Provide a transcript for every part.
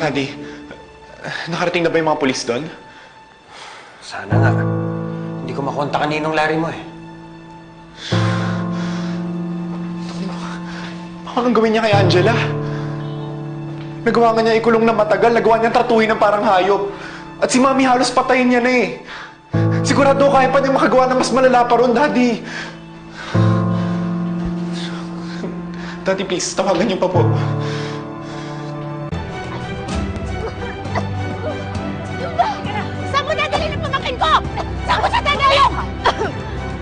Daddy, nakarating na ba yung mga pulis doon? Sana nga. Hindi ko makonta kaninong Larry mo eh. Anong gawin niya kay Angela? Nagawa nga niya ikulong na matagal, nagawa niya tratuhin ng parang hayop. At si Mami halos patayin niya na eh. Sigurado kaya pa niya makagawa ng mas malala pa ron, Daddy. Daddy, please, tawagan niyo pa po. Saan mo dadalhin ang pamangkin ko? Saan mo siya dadalhin?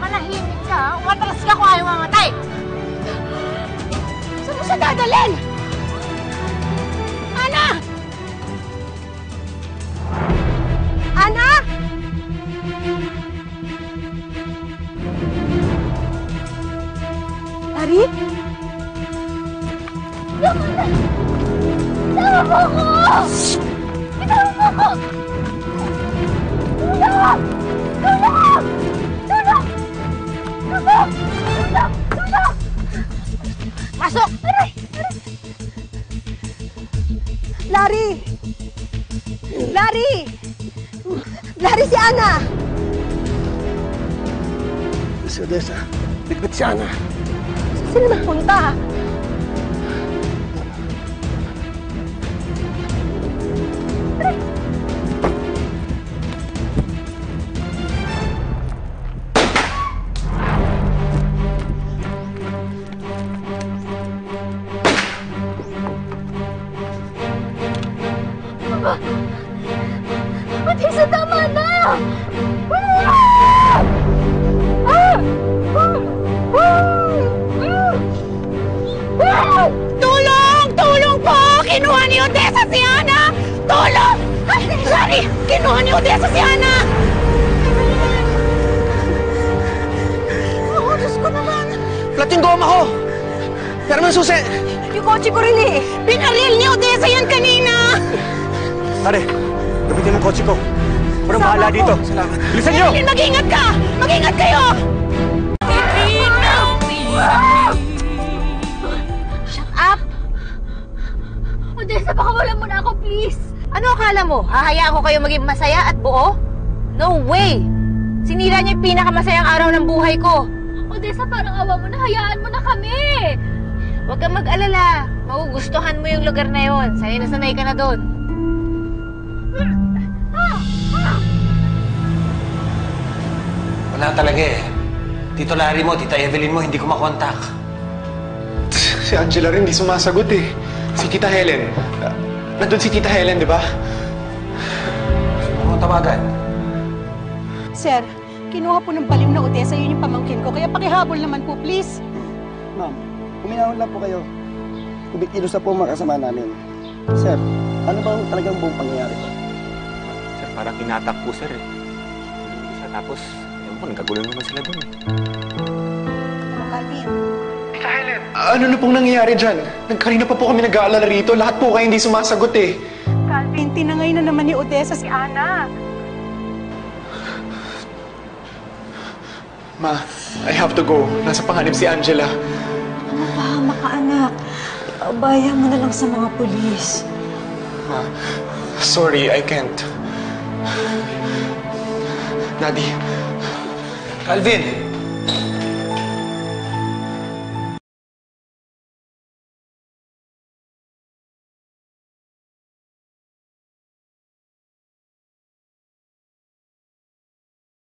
Manahimik ka, umatras ka kung ayaw mamatay. Saan mo siya dadalhin? Ana! Ana! Larry? Tama mo ko! Tama mo ko! Tulong! Tulong! Tulong! Tulong! Tulong! Tulong! Masok! Aray! Larry! Larry! Larry, si Ana! Si Odessa, bitbit si Ana. Saan sila napunta? Odessa, tama na! Tulong! Tulong po! Kinuha ni Odessa si Ana! Tulong! Ay, Larry! Kinuha ni Odessa si Ana! Oh, Diyos ko naman! Flat yung goma ko! Pero man susi! Yung kotse ko rin eh! Pinaril ni Odessa yan kanina! Pare, gamitin mo ang kotse ko. Parang bahala dito. Salamat. Bilisan niyo! Evelyn, mag-ingat ka! Mag-ingat kayo! Shut up! Odessa, baka wala mo na ako, please! Ano akala mo? Hahayaan ko kayo maging masaya at buo? No way! Sinira niya yung pinakamasayang araw ng buhay ko. Odessa, parang awa mo na. Hayaan mo na kami! Huwag kang mag-alala. Magugustuhan mo yung lugar na yon. Sanay na sanay ka na doon. Wala talaga eh. Tito Larry mo, Tita Evelyn mo, hindi ko makontak. Si Angela rin, di sumasagot eh. Si Tita Helen. Nandun si Tita Helen, di ba? Gusto mo tawagan? Sir, kinuha po ng baliw na Odessa, yun yung pamangkin ko. Kaya pakihabol naman po, please. Ma'am, kuminahon lang po kayo. Kumikilos na po ang mga kasama namin. Sir, ano bang talagang buong pangyayari po? Sir, parang inatak po, sir eh. Isa, tapos, ewan ko, nagkagulo naman sila dun eh. Calvin. Tita Helen, ano na pong nangyayari dyan? Kanina pa po kami nag-aalala rito. Lahat po kayo hindi sumasagot eh. Calvin, tinangay na naman ni Odessa si Ana. Ma, I have to go. Nasa panganib si Angela. Mapahama ka, anak. Bayan mo na lang sa mga pulis. Ma, sorry, I can't. Daddy. Calvin!